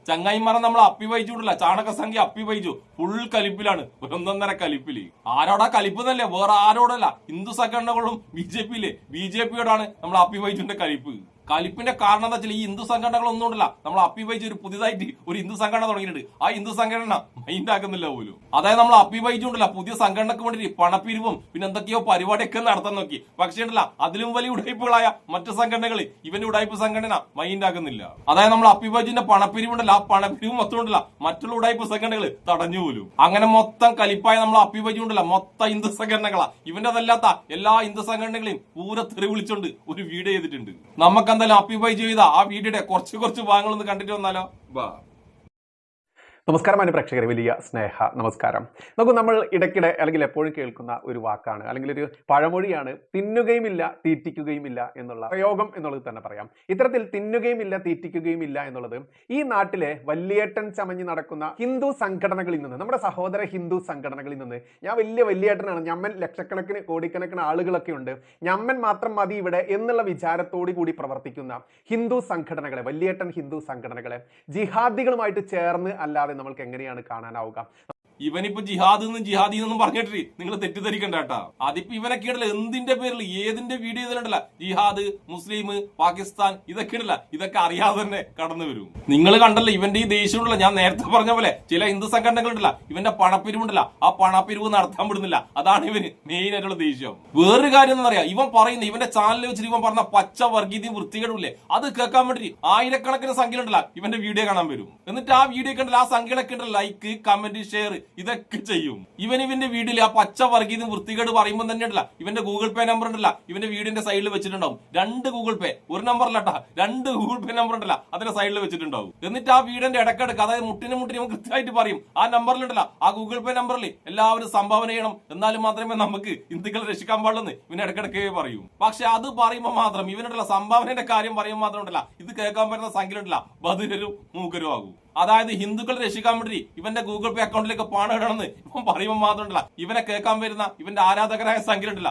ചങ്ങായിമാരെ നമ്മൾ അപ്പിവയിച്ചിട്ടില്ല, ചാണക സംഖ്യ അപ്പിവയിച്ചു. ഫുൾ കലിപ്പിലാണ്, ഒന്നൊന്നര കലിപ്പില്. ആരോടാ കലിപ്പ് വേറെ ആരോടല്ല, ഹിന്ദു സംഘടനകളും ബി.ജെ.പിയോടാണ് നമ്മൾ അപ്പിവയിച്ചിന്റെ കലിപ്പ്. കലിപ്പിന്റെ കാരണം എന്താ വെച്ചാൽ ഈ ഹിന്ദു സംഘടനകളൊന്നും ഉണ്ടല്ല, നമ്മൾ അപ്പിവയിച്ച് ഒരു പുതിയതായിട്ട് ഒരു ഹിന്ദു സംഘടന തുടങ്ങിയിട്ടുണ്ട്. ആ ഹിന്ദു സംഘടന മൈൻഡ് ആക്കുന്നില്ല പോലും. അതായത് നമ്മൾ അപ്പിവയിച്ചുണ്ടല്ല പുതിയ സംഘടനക്ക് വേണ്ടി പണപ്പിരിവും പിന്നെ എന്തൊക്കെയോ പരിപാടിയൊക്കെ നടത്താൻ നോക്കി. പക്ഷേ ഉണ്ടല്ല അതിലും വലിയ ഉടായ്പകളായ മറ്റു സംഘടനകൾ ഇവന്റെ ഉടായ്പ സംഘടന മൈൻഡ് ആക്കുന്നില്ല. അതായത് നമ്മൾ അപ്പിവയിച്ചിന്റെ പണപ്പിരിവുണ്ടല്ല, ആ പണപ്പിരിവ് മൊത്തം ഉണ്ടല്ല മറ്റുള്ള ഉടായ്പ സംഘടനകൾ തടഞ്ഞു പോലും. അങ്ങനെ മൊത്തം കലിപ്പായ നമ്മൾ അപ്പിവയിച്ചുണ്ടല്ല മൊത്തം ഹിന്ദു സംഘടനകളാ. ഇവന്റെതല്ലാത്ത എല്ലാ ഹിന്ദു സംഘടനകളെയും പൂര തെറി വിളിച്ചോണ്ട് ഒരു വീഡിയോ ചെയ്തിട്ടുണ്ട്. നമുക്ക് എന്തായാലും അപ്പിബൈ ചെയ്ത ആ വീഡിയോയുടെ കുറച്ച് ഭാഗങ്ങളൊന്ന് കണ്ടിട്ട് വന്നാലോ. നമസ്കാരം മാന്യ പ്രേക്ഷകരെ, വലിയ സ്നേഹ നമസ്കാരം. നോക്കൂ, നമ്മൾ ഇടയ്ക്കിടെ അല്ലെങ്കിൽ എപ്പോഴും കേൾക്കുന്ന ഒരു വാക്കാണ് അല്ലെങ്കിൽ ഒരു പഴമൊഴിയാണ് തിന്നുകയുമില്ല തീറ്റിക്കുകയുമില്ല എന്നുള്ള പ്രയോഗം എന്നുള്ളത് തന്നെ പറയാം. ഇത്തരത്തിൽ തിന്നുകയുമില്ല തീറ്റിക്കുകയുമില്ല എന്നുള്ളത് ഈ നാട്ടിലെ വല്യേട്ടൻ ചമഞ്ഞ് നടക്കുന്ന ഹിന്ദു സംഘടനകളിൽ നിന്ന്, നമ്മുടെ സഹോദര ഹിന്ദു സംഘടനകളിൽ നിന്ന്, ഞാൻ വല്യേട്ടനാണ്, ഞമ്മൻ ലക്ഷക്കണക്കിന് കോടിക്കണക്കിന് ആളുകളൊക്കെ ഉണ്ട്, ഞമ്മൻ മാത്രം മതി ഇവിടെ എന്നുള്ള വിചാരത്തോടു കൂടി പ്രവർത്തിക്കുന്ന ഹിന്ദു സംഘടനകളെ, വല്യേട്ടൻ ഹിന്ദു സംഘടനകളെ ജിഹാദികളുമായിട്ട് ചേർന്ന് അല്ലാതെ നമ്മൾക്ക് എങ്ങനെയാണ് കാണാനാവുക? ഇവനിപ്പോ ജിഹാദിന്നും പറഞ്ഞിട്ട് നിങ്ങൾ തെറ്റിദ്ധരിക്കണ്ട കേട്ടാ. അതിപ്പോ ഇവനൊക്കെ ഉണ്ടല്ലോ എന്തിന്റെ പേരിൽ ഏതിന്റെ വീഡിയോ ഇതിലുണ്ടല്ല ജിഹാദ്, മുസ്ലിം, പാകിസ്ഥാൻ ഇതൊക്കെ ഉണ്ടല്ല, ഇതൊക്കെ അറിയാതെ തന്നെ കടന്നു വരും. നിങ്ങൾ കണ്ടല്ലോ ഇവന്റെ ഈ ദേഷ്യമുണ്ടല്ല, ഞാൻ നേരത്തെ പറഞ്ഞ പോലെ ചില ഹിന്ദു സംഘടനകൾ ഉണ്ടല്ല ഇവന്റെ പണപ്പിരിവുണ്ടല്ല, ആ പണപ്പിരിവ് നടത്താൻ വിടുന്നില്ല. അതാണ് ഇവന് മെയിൻ ആയിട്ടുള്ള ദേഷ്യം. വേറൊരു കാര്യം എന്താ പറയാ, ഇവൻ പറയുന്ന ഇവന്റെ ചാനലിൽ വെച്ചിട്ട് ഇവൻ പറഞ്ഞ പച്ച വർഗീയതയും വൃത്തികേടുമില്ലേ, അത് കേൾക്കാൻ വേണ്ടി ആയിരക്കണക്കിന് സംഖ്യ ഉണ്ടല്ല ഇവന്റെ വീഡിയോ കാണാൻ വരും. എന്നിട്ട് ആ വീഡിയോ കണ്ടല്ല ആ സംഖ്യകളൊക്കെ ഉണ്ടല്ലോ ലൈക്ക്, കമന്റ്, ഷെയർ ഇതൊക്കെ ചെയ്യും. ഇവന്റെ വീഡിയോയിൽ ആ പച്ച വർഗീയതും വൃത്തികേട് പറയുമ്പോൾ തന്നെ ഉണ്ടല്ല ഇവന്റെ ഗൂഗിൾ പേ നമ്പർ ഉണ്ടല്ല ഇവന്റെ വീടിന്റെ സൈഡിൽ വെച്ചിട്ടുണ്ടാവും. 2 ഗൂഗിൾ പേ, ഒരു നമ്പറിലട്ടാ 2 ഗൂഗിൾ പേ നമ്പർ ഉണ്ടല്ല അതിന്റെ സൈഡിൽ വെച്ചിട്ടുണ്ടാവും. എന്നിട്ട് ആ വീടിന്റെ ഇടക്കിടക്ക് അതായത് മുട്ടിന് കൃത്യമായിട്ട് പറയും ആ നമ്പറിലുണ്ടല്ല ആ ഗൂഗിൾ പേ നമ്പറിൽ എല്ലാവരും സംഭാവന ചെയ്യണം, എന്നാലും മാത്രമേ നമുക്ക് ഹിന്ദുക്കളെ രക്ഷിക്കാൻ പാടുള്ളൂ ഇവന് ഇടക്കിടക്കേ പറയും. പക്ഷെ അത് പറയുമ്പോൾ മാത്രം ഇവനുണ്ടല്ല സംഭാവനയുടെ കാര്യം പറയുമ്പോൾ മാത്രം ഉണ്ടല്ല ഇത് കേൾക്കാൻ പറ്റുന്ന സംഖ്യ ഉണ്ടല്ല ബധിരരും മൂക്കരും ആകും. അതായത് ഹിന്ദുക്കളെ രക്ഷിക്കാൻ വേണ്ടി ഇവന്റെ ഗൂഗിൾ പേ അക്കൗണ്ടിലേക്ക് പണം ഇടണമെന്ന് ഇവൻ പറയുമ്പോൾ മാത്രമല്ല ഇവനെ കേൾക്കാൻ വരുന്ന ഇവന്റെ ആരാധകരായ സംഖ്യ ഉണ്ടല്ല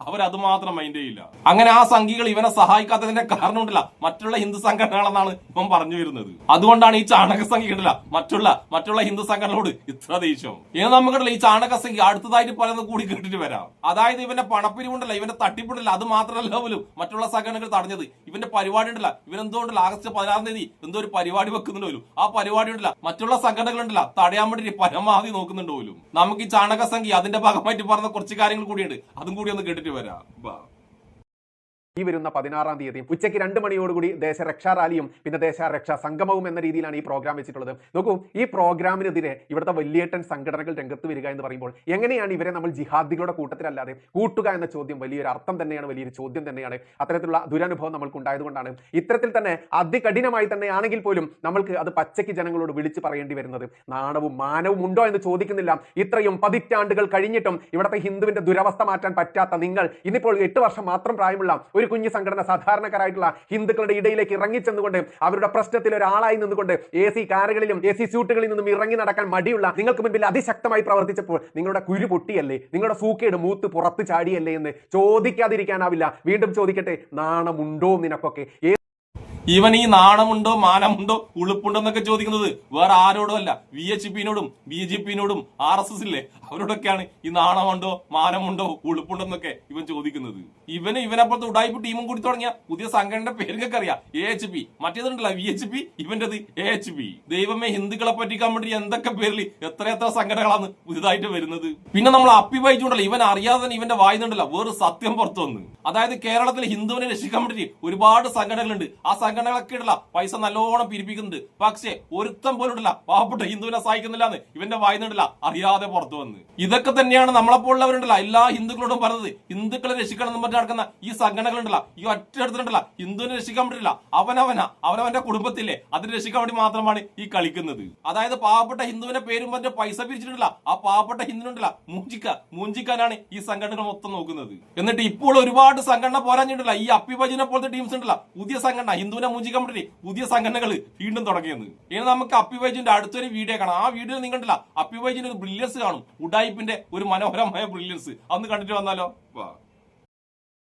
അവരത് മാത്രം മൈൻഡ് ചെയ്യില്ല. അങ്ങനെ ആ സംഖ്യകൾ ഇവനെ സഹായിക്കാത്തതിന്റെ കാരണം ഉണ്ടല്ല മറ്റുള്ള ഹിന്ദു സംഘടനകളെന്നാണ് ഇവൻ പറഞ്ഞു വരുന്നത്. അതുകൊണ്ടാണ് ഈ ചാണക സംഖ്യ ഉണ്ടല്ല മറ്റുള്ള ഹിന്ദു സംഘടനകളോട് ഇത്ര ദേഷ്യം. ഇനി നമുക്കുണ്ടല്ല ഈ ചാണക സംഖ്യ അടുത്തതായിട്ട് പലതും കൂടി കേട്ടിട്ട് വരാം. അതായത് ഇവന്റെ പണപ്പിരിവുണ്ടല്ല ഇവന്റെ തട്ടിപ്പുണ്ടല്ല അത് മാത്രമല്ല പോലും മറ്റുള്ള സംഘടനകൾ തടഞ്ഞത് ഇവന്റെ പരിപാടി ഉണ്ടല്ല ഇവനെന്തുകൊണ്ടല്ല ആഗസ്റ്റ് 16-ാം തീയതി എന്തോ ഒരു പരിപാടി വെക്കുന്നുണ്ടല്ലോ ആ പരിപാടി ഉണ്ടല്ല മറ്റുള്ള സംഘടനകൾ ഉണ്ടല്ല തടയാൻ വേണ്ടി പരമാവധി നോക്കുന്നുണ്ട് പോലും. നമുക്ക് ഈ ചാണക സംഖ്യ അതിന്റെ ഭാഗമായിട്ട് പറഞ്ഞ കുറച്ച് കാര്യങ്ങൾ കൂടിയുണ്ട്, അതും കൂടി ഒന്ന് കേട്ടിട്ട് വരാം. ഈ വരുന്ന 16-ാം തീയതി ഉച്ചയ്ക്ക് 2 മണിയോടുകൂടി ദേശരക്ഷാ റാലിയും പിന്നെ ദേശരക്ഷാ സംഗമവും എന്ന രീതിയിലാണ് ഈ പ്രോഗ്രാം വെച്ചിട്ടുള്ളത്. നോക്കൂ, ഈ പ്രോഗ്രാമിനെതിരെ ഇവിടുത്തെ വലിയേട്ടൻ സംഘടനകൾ രംഗത്ത് വരിക എന്ന് പറയുമ്പോൾ എങ്ങനെയാണ് ഇവരെ നമ്മൾ ജിഹാദികളുടെ കൂട്ടത്തിലല്ലാതെ കൂട്ടുക എന്ന ചോദ്യം വലിയൊരു അർത്ഥം തന്നെയാണ്, വലിയൊരു ചോദ്യം തന്നെയാണ്. അത്തരത്തിലുള്ള ദുരനുഭവം നമ്മൾക്ക് ഉണ്ടായതുകൊണ്ടാണ് ഇത്തരത്തിൽ തന്നെ അതികഠിനമായി തന്നെ ആണെങ്കിൽ പോലും നമ്മൾക്ക് അത് പച്ചയ്ക്ക് ജനങ്ങളോട് വിളിച്ചു പറയേണ്ടി വരുന്നത്. നാണവും മാനവും ഉണ്ടോ എന്ന് ചോദിക്കുന്നില്ല. ഇത്രയും പതിറ്റാണ്ടുകൾ കഴിഞ്ഞിട്ടും ഇവിടുത്തെ ഹിന്ദുവിന്റെ ദുരവസ്ഥ മാറ്റാൻ പറ്റാത്ത നിങ്ങൾ ഇന്നിപ്പോൾ 8 വർഷം മാത്രം പ്രായമുള്ള ഒരു കുഞ്ഞു സംഘടന സാധാരണക്കാരായിട്ടുള്ള ഹിന്ദുക്കളുടെ ഇടയിലേക്ക് ഇറങ്ങിച്ചെന്നുകൊണ്ട് അവരുടെ പ്രശ്നത്തിൽ ഒരാളായി നിന്നുകൊണ്ട് AC കാറുകളിലും AC സ്യൂട്ടുകളിൽ നിന്നും ഇറങ്ങി നടക്കാൻ മടിയുള്ള നിങ്ങൾക്ക് മുൻപിൽ അതിശക്തമായി പ്രവർത്തിച്ചപ്പോൾ നിങ്ങളുടെ കുരു പൊട്ടിയല്ലേ, നിങ്ങളുടെ സൂക്കേട് മൂത്ത് പുറത്ത് ചാടിയല്ലേ എന്ന് ചോദിക്കാതിരിക്കാനാവില്ല. വീണ്ടും ചോദിക്കട്ടെ, നാണമുണ്ടോ നിനക്കൊക്കെ? ഇവൻ ഈ നാണമുണ്ടോ മാനമുണ്ടോ ഉളുപ്പുണ്ടോ എന്നൊക്കെ ചോദിക്കുന്നത് വേറെ ആരോടും അല്ല, VHPനോടും BJPനോടും RSS ഇല്ലേ അവരോടൊക്കെയാണ് ഈ നാണമുണ്ടോ മാനമുണ്ടോ ഉളുപ്പുണ്ടോ എന്നൊക്കെ ഇവൻ ചോദിക്കുന്നത്. ഇവനപ്പുറത്ത് ഉടായ്പ ടീമും കൂടി തുടങ്ങിയ പുതിയ സംഘടനയുടെ പേരൊക്കെ അറിയാം, AHP. മറ്റേതുണ്ടല്ല VHP, ഇവന്റേത് AHP. ദൈവമേ, ഹിന്ദുക്കളെ പറ്റിക്കാൻ വേണ്ടി എന്തൊക്കെ പേരിൽ എത്ര സംഘടനകളാണ് പുതുതായിട്ട് വരുന്നത്. പിന്നെ നമ്മൾ അപ്പിവയിച്ചുണ്ടല്ലോ ഇവൻ അറിയാതെ തന്നെ ഇവന്റെ വായുന്നുണ്ടല്ലോ വേറെ സത്യം പുറത്തു വന്ന്. അതായത് കേരളത്തിൽ ഹിന്ദുവിനെ രക്ഷിക്കാൻ വേണ്ടി ഒരുപാട് സംഘടനകളുണ്ട്. ആ സംഘടനകളൊക്കെ ഇടല പൈസ നല്ലോണം പിരിപ്പിക്കുന്നുണ്ട്. പക്ഷെ ഒരുത്തം പോലും ഇടല പാവപ്പെട്ട ഹിന്ദുവിനെ സഹായിക്കുന്നില്ലാന്ന് ഇവന്റെ വായുന്നുണ്ടല്ല അറിയാതെ പുറത്തു വന്ന്. ഇതൊക്കെ തന്നെയാണ് നമ്മളെപ്പോലുള്ളവരുണ്ടല്ല എല്ലാ ഹിന്ദുക്കളോടും പറഞ്ഞത്. ഹിന്ദുക്കളെ രക്ഷിക്കണം എന്ന് പറഞ്ഞ് നടക്കുന്ന ഈ സംഘടനകളുണ്ടല്ല ഈ ഒറ്റയെടുത്തിട്ടുണ്ടല്ല ഹിന്ദുവിനെ രക്ഷിക്കാൻ പറ്റില്ല. അവനവന്റെ കുടുംബത്തിലെ അതിനെ രക്ഷിക്കാൻ വേണ്ടി മാത്രമാണ് ഈ കളിക്കുന്നത്. അതായത് പാവപ്പെട്ട ഹിന്ദുവിന്റെ പേരും പറഞ്ഞ് പൈസ പിരിച്ചിട്ടില്ല ആ പാവപ്പെട്ട ഹിന്ദുവിനുണ്ടല്ല മൂഞ്ചിക്കാനാണ് ഈ സംഘടനകൾ മൊത്തം നോക്കുന്നത്. എന്നിട്ട് ഇപ്പോൾ ഒരുപാട് സംഘടന പോരാഞ്ഞിട്ടില്ല ഈ അപ്പിഭജനെ പോലത്തെ ടീംസ് ഉണ്ടല്ല പുതിയ സംഘടന ഹിന്ദുവിനെ മൂഞ്ചിക്കാൻ വേണ്ടി പുതിയ സംഘടനകൾ വീണ്ടും തുടങ്ങിയത്. ഇനി നമുക്ക് അപ്പിവൈജിന്റെ അടുത്തൊരു വീഡിയോ കാണാം. ആ വീഡിയോ നിങ്ങണ്ടല്ല അപ്പിവൈജിന്റെ ഒരു ബ്രില്യൻസ് കാണും, ഉഡായിപ്പിന്റെ ഒരു മനോഹരമായ ബ്രില്യൻസ്. അന്ന് കണ്ടിട്ട് വന്നാലോ.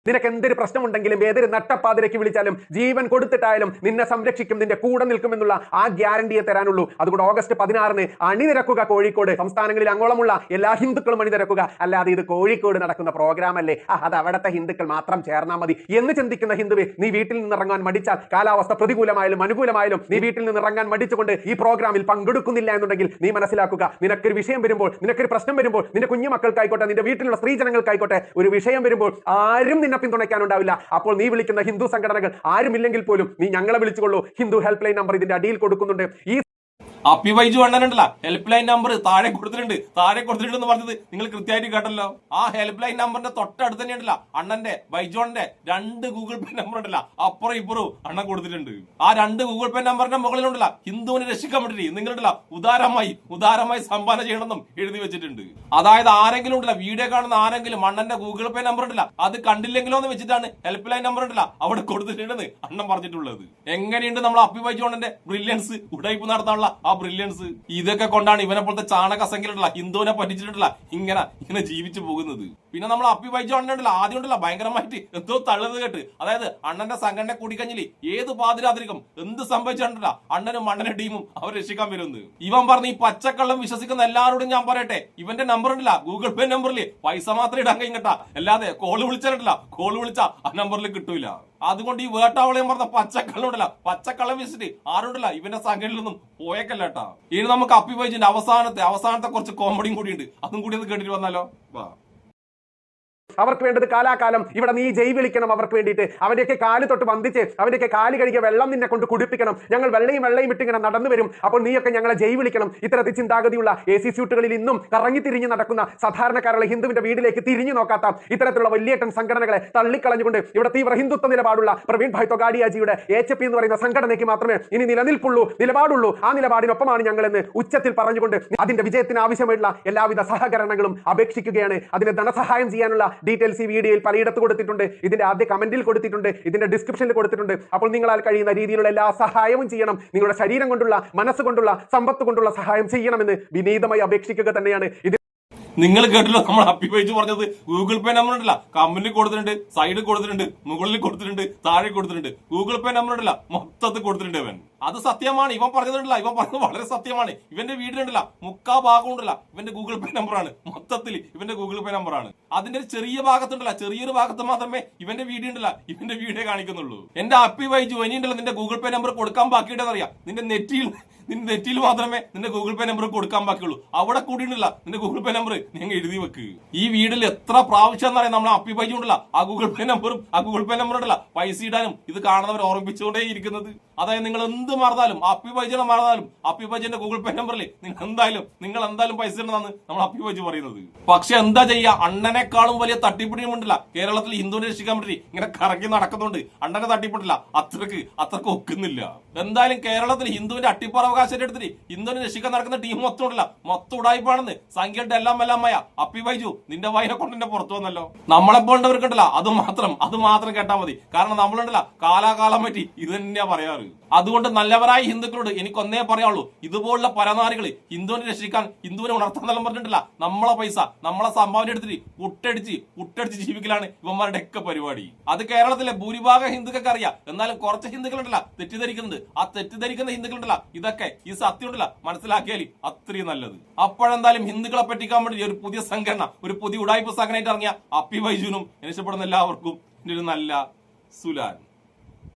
നിനക്ക് എന്തൊരു പ്രശ്നമുണ്ടെങ്കിലും ഏതൊരു നട്ടപ്പാതിരയ്ക്ക് വിളിച്ചാലും ജീവൻ കൊടുത്തിട്ടായാലും നിന്നെ സംരക്ഷിക്കും, നിന്റെ കൂടെ നിൽക്കുമെന്നുള്ള ആ ഗ്യാരണ്ടിയെ തരാനുള്ളൂ. അതുകൊണ്ട് ഓഗസ്റ്റ് 16 അണിനിരക്കുക കോഴിക്കോട്. സംസ്ഥാനങ്ങളിൽ അങ്ങോളമുള്ള എല്ലാ ഹിന്ദുക്കളും അണിനിരക്കുക. അല്ലാതെ ഇത് കോഴിക്കോട് നടക്കുന്ന പ്രോഗ്രാം അല്ലേ, അത് അവിടുത്തെ ഹിന്ദുക്കൾ മാത്രം ചേർന്നാൽ മതി എന്ന് ചിന്തിക്കുന്ന ഹിന്ദുവെ, നീ വീട്ടിൽ നിന്ന് ഇറങ്ങാൻ മടിച്ചാൽ, കാലാവസ്ഥ പ്രതികൂലമായാലും അനുകൂലമായാലും നീ വീട്ടിൽ നിന്ന് ഇറങ്ങാൻ മടിച്ചുകൊണ്ട് ഈ പ്രോഗ്രാമിൽ പങ്കെടുക്കുന്നില്ല എന്നുണ്ടെങ്കിൽ നീ മനസ്സിലാക്കുക, നിനക്കൊരു വിഷയം വരുമ്പോൾ, നിനക്കൊരു പ്രശ്നം വരുമ്പോൾ, നിന്റെ കുഞ്ഞു മക്കൾക്കായിക്കോട്ടെ, നിന്റെ വീട്ടിലുള്ള സ്ത്രീജനങ്ങൾക്കായിക്കോട്ടെ, ഒരു വിഷയം വരുമ്പോൾ ആരും നിന്നെ പിന്തുണയ്ക്കാനുണ്ടാവില്ല. അപ്പോൾ നീ വിളിക്കുന്ന ഹിന്ദു സംഘടനകൾ ആരുമില്ലെങ്കിൽ പോലും നീ ഞങ്ങളെ വിളിച്ചുകൊള്ളൂ. ഹിന്ദു ഹെൽപ്പ് ലൈൻ നമ്പർ ഇതിന്റെ അടിയിൽ കൊടുക്കുന്നുണ്ട്. ഈ അപ്പി ബൈജു അണ്ണനുണ്ടല്ല, ഹെൽപ്പ് ലൈൻ നമ്പർ താഴെ കൊടുത്തിട്ടുണ്ട് എന്ന് പറഞ്ഞത് നിങ്ങൾ കൃത്യമായിട്ട് കേട്ടല്ലോ. ആ ഹെൽപ്പ് ലൈൻ നമ്പറിന്റെ തൊട്ടടുത്ത് തന്നെ ഉണ്ടല്ല അണ്ണന്റെ ബൈജോണിന്റെ 2 ഗൂഗിൾ പേ നമ്പർ ഉണ്ടല്ല, അപ്പുറം ഇപ്പുറവും അണ്ണൻ കൊടുത്തിട്ടുണ്ട്. ആ 2 ഗൂഗിൾ പേ നമ്പറിന്റെ മുകളിലുണ്ടല്ല ഹിന്ദുവിനെ രക്ഷിക്കാൻ വേണ്ടി നിങ്ങളുണ്ടല്ല ഉദാരമായി സംഭാവന ചെയ്യണമെന്നും എഴുതി വെച്ചിട്ടുണ്ട്. അതായത് ആരെങ്കിലും ഉണ്ടല്ല, വീഡിയോ കാണുന്ന ആരെങ്കിലും അണ്ണന്റെ ഗൂഗിൾ പേ നമ്പർ ഉണ്ടല്ല അത് കണ്ടില്ലെങ്കിലോ എന്ന് വെച്ചിട്ടാണ് ഹെൽപ്പ് ലൈൻ നമ്പർ ഉണ്ടല്ല അവിടെ കൊടുത്തിട്ടുണ്ടെന്ന് അണ്ണൻ പറഞ്ഞിട്ടുള്ളത്. എങ്ങനെയുണ്ട് നമ്മൾ അപ്പി ബൈജോണിന്റെ ബ്രില്യൻസ്, ഉടായ്പ നടത്താനുള്ള ബ്രില്യൻസ്. ഇതൊക്കെ കൊണ്ടാണ് ഇവനെ പോലത്തെ ചാണക സംഖ്യയിലുള്ള ഹിന്ദുവിനെ പറ്റിച്ചിട്ടുള്ള ഇങ്ങനെ ജീവിച്ചു പോകുന്നത്. പിന്നെ നമ്മൾ അപ്പി ബൈജു അണ്ണനുണ്ടല്ല ആദ്യം ഉണ്ടല്ല ഭയങ്കരമായിട്ട് എന്തോ തള്ളുന്നത് കേട്ട്, അതായത് അണ്ണന്റെ സംഘടന കൂടിക്കഞ്ഞില് ഏത് പാതിരാതിരിക്കും എന്ത് സംഭവിച്ചിട്ടുണ്ടല്ല അണ്ണനും അണ്ണന്റെ ടീമും അവർ രക്ഷിക്കാൻ വരുമെന്ന് ഇവൻ പറഞ്ഞ് ഈ പച്ചക്കള്ളം വിശ്വസിക്കുന്ന എല്ലാവരോടും ഞാൻ പറയട്ടെ, ഇവന്റെ നമ്പർ ഉണ്ടല്ല ഗൂഗിൾ പേ നമ്പറിൽ പൈസ മാത്രം ഇടാൻ കഴിഞ്ഞിട്ടാ, അല്ലാതെ കോള് വിളിച്ചിട്ടില്ല, കോള് വിളിച്ചാ ആ നമ്പറിൽ കിട്ടൂല. അതുകൊണ്ട് ഈ വേട്ടാവളയും പറഞ്ഞ പച്ചക്കള്ളം ഉണ്ടല്ല, പച്ചക്കള്ളം വെച്ചിട്ട് ആരുണ്ടല്ല ഇവന്റെ സംഘടനയിൽ നിന്നും പോയേക്കല്ലേട്ടാ. ഇനി നമുക്ക് അപ്പി ബൈജുവിന്റെ അവസാനത്തെ കുറച്ച് കോമഡിയും കൂടിയുണ്ട്, അതും കൂടി ഒന്ന് കേട്ടിട്ട് വന്നാലോ. അവർക്ക് വേണ്ടത് കാലാകാലം ഇവിടെ നീ ജയ് വിളിക്കണം. അവർക്ക് വേണ്ടിയിട്ട് അവന്റെയൊക്കെ കാല് തൊട്ട് വന്ദിച്ച് അവന്റെയൊക്കെ കാല് കഴുകിയ വെള്ളം നിന്നെ കൊണ്ട് കുടിപ്പിക്കണം. ഞങ്ങൾ വെള്ളയും ഇട്ടിങ്ങനെ നടന്നു വരും, അപ്പോൾ നീയൊക്കെ ഞങ്ങളെ ജയ് വിളിക്കണം. ഇത്തരത്തിൽ ചിന്താഗതിയുള്ള AC സ്യൂട്ടുകളിൽ ഇന്നും കറങ്ങിത്തിരിഞ്ഞ് നടക്കുന്ന സാധാരണക്കാരുള്ള ഹിന്ദുവിന്റെ വീട്ടിലേക്ക് തിരിഞ്ഞു നോക്കാത്ത ഇത്തരത്തിലുള്ള വലിയേട്ടൻ സംഘടനകളെ തള്ളിക്കളഞ്ഞുകൊണ്ട് ഇവിടെ തീവ്ര ഹിന്ദുത്വ നിലപാടുള്ള പ്രവീൺ ഭായ് തൊഗാഡിയാജിയുടെ HP എന്ന് പറയുന്ന സംഘടനയ്ക്ക് മാത്രമേ ഇനി നിലപാടുള്ളൂ. ആ നിലപാടിനൊപ്പമാണ് ഞങ്ങളെന്ന് ഉച്ചത്തിൽ പറഞ്ഞുകൊണ്ട് അതിന്റെ വിജയത്തിന് ആവശ്യമായിട്ടുള്ള എല്ലാവിധ സഹകരണങ്ങളും അപേക്ഷിക്കുകയാണ്. അതിന് ധനസഹായം ചെയ്യാനുള്ള ഡീറ്റെയിൽസ് ഈ വീഡിയോയിൽ പലയിടത്ത് കൊടുത്തിട്ടുണ്ട്, ഇതിന്റെ ആദ്യ കമന്റിൽ കൊടുത്തിട്ടുണ്ട്, ഇതിന്റെ ഡിസ്ക്രിപ്ഷനിൽ കൊടുത്തിട്ടുണ്ട്. അപ്പോൾ നിങ്ങളാൽ കഴിയുന്ന രീതിയിലുള്ള എല്ലാ സഹായവും ചെയ്യണം. നിങ്ങളുടെ ശരീരം കൊണ്ടുള്ള, മനസ്സുകൊണ്ടുള്ള, സമ്പത്ത് കൊണ്ടുള്ള സഹായം ചെയ്യണമെന്ന് വിനീതമായി അപേക്ഷിക്കുക തന്നെയാണ്. നിങ്ങൾ കേട്ടല്ലോ നമ്മൾ അപ്പി ബൈജു പറഞ്ഞത്. ഗൂഗിൾ പേ നമ്പർ ഉണ്ടല്ല കമന്റിൽ കൊടുത്തിട്ടുണ്ട്, സൈഡിൽ കൊടുത്തിട്ടുണ്ട്, മുകളിൽ കൊടുത്തിട്ടുണ്ട്, താഴെ കൊടുത്തിട്ടുണ്ട്. ഗൂഗിൾ പേ നമ്പർ ഉണ്ടല്ല മൊത്തത്തിൽ കൊടുത്തിട്ടുണ്ട്. ഇവൻ അത് സത്യമാണ്, ഇവൻ പറഞ്ഞിട്ടുണ്ടല്ല, ഇവൻ പറഞ്ഞത് വളരെ സത്യമാണ്. ഇവന്റെ വീട്ടിലുണ്ടല്ല മുക്കാ ഭാഗം ഉണ്ടല്ല ഇവന്റെ ഗൂഗിൾ പേ നമ്പറാണ്, മൊത്തത്തിൽ ഇവന്റെ ഗൂഗിൾ പേ നമ്പറാണ്. അതിന്റെ ഒരു ചെറിയ ഭാഗത്തുണ്ടല്ല, ചെറിയൊരു ഭാഗത്ത് മാത്രമേ ഇവന്റെ വീഡിയോ ഉണ്ടല്ല ഇവന്റെ വീഡിയോ കാണിക്കുന്നുള്ളൂ. എന്റെ അപ്പി ബൈജു ഇനിയുണ്ടല്ലോ നിന്റെ ഗൂഗിൾ പേ നമ്പർ കൊടുക്കാൻ ബാക്കിയുണ്ടെന്ന് അറിയാം. നിന്റെ നെറ്റിയിൽ മാത്രമേ നിന്റെ ഗൂഗിൾ പേ നമ്പർ കൊടുക്കാൻ ബാക്കിയുള്ളൂ. അവിടെ കൂടിയിട്ടില്ല നിന്റെ ഗൂഗിൾ പേ നമ്പർ നിങ്ങൾ എഴുതി വെക്ക്. ഈ വീഡിയോയിൽ എത്ര പ്രാവശ്യം എന്ന് പറയാം നമ്മൾ അപ്പി ബൈജു ഉണ്ടല്ല ആ ഗൂഗിൾ പേ നമ്പർ ഉണ്ടല്ല പൈസ ഇടാനും ഇത് കാണുന്നവർ ഓർമ്മിച്ചുകൊണ്ടേ ഇരിക്കുന്നത്. അതായത് നിങ്ങൾ എന്ത് മറന്നാലും അപ്പി ബൈജുനെ മറന്നാലും അപ്പി ബൈജുന്റെ ഗൂഗിൾ പേ നമ്പറിൽ നിങ്ങൾ എന്തായാലും പൈസ ഇടണമെന്ന് നമ്മൾ അപ്പി ബൈജു പറയുന്നത്. പക്ഷെ എന്താ ചെയ്യാ, അണ്ണനെക്കാളും വലിയ തട്ടിപ്പിടിയും ഉണ്ടല്ല കേരളത്തിൽ ഹിന്ദുവിനെ രക്ഷിക്കാൻ വേണ്ടി ഇങ്ങനെ കറക്കി നടക്കുന്നുണ്ട്. അണ്ണനെ തട്ടിപ്പിട്ടില്ല, അത്രക്ക് ഒക്കുന്നില്ല. എന്തായാലും കേരളത്തിൽ ഹിന്ദുവിന്റെ അട്ടിപ്പറവകാശം എടുത്തിട്ട് ഹിന്ദുവിനെ രക്ഷിക്കാൻ നടക്കുന്ന ടീം മൊത്തം ഉണ്ടല്ല മൊത്തം ഉടായ്പാണെന്ന് സംഖ്യയുടെ എല്ലാമയ അപ്പി ബൈജു നിന്റെ വായനെ കൊണ്ടിന്റെ പുറത്തു വന്നല്ലോ. നമ്മളെപ്പോലുണ്ടവർക്കുണ്ടല്ല അത് മാത്രം കേട്ടാൽ മതി. കാരണം നമ്മളുണ്ടല്ല കാലാകാലം പറ്റി ഇത് തന്നെയാ പറയാറ്. അതുകൊണ്ട് നല്ലവരായ ഹിന്ദുക്കളോട് എനിക്കൊന്നേ പറയാനുള്ളൂ, ഇതുപോലുള്ള പരനാരികൾ ഹിന്ദുവിനെ രക്ഷിക്കാൻ, ഹിന്ദുവിനെ ഉണർത്താൻ നിലം പറഞ്ഞിട്ടില്ല നമ്മളെ പൈസ നമ്മളെ സംഭാവന എടുത്തിട്ട് പുട്ടടിച്ച് ജീവിക്കലാണ് ഇവന്മാരുടെ ഒക്കെ പരിപാടി. അത് കേരളത്തിലെ ഭൂരിഭാഗം ഹിന്ദുക്കൾക്ക് അറിയാം. എന്നാലും കുറച്ച് ഹിന്ദുക്കളുണ്ടല്ല തെറ്റിദ്ധരിക്കുന്നുണ്ട്. ആ തെറ്റിദ്ധരിക്കുന്ന ഹിന്ദുക്കളുണ്ടല്ല ഇതൊക്കെ ഈ സത്യം ഉണ്ടല്ല മനസ്സിലാക്കിയാൽ അത്രയും നല്ലത്. അപ്പോഴെന്തായാലും ഹിന്ദുക്കളെ പറ്റിക്കാൻ വേണ്ടി ഒരു പുതിയ സംഘടന, ഒരു പുതിയ ഉടായ്പ സംഘടനയായിട്ട് ഇറങ്ങിയ അപ്പി ബൈജുവിനും ഇഷ്ടപ്പെടുന്ന എല്ലാവർക്കും ഒരു നല്ല സുലാൻ.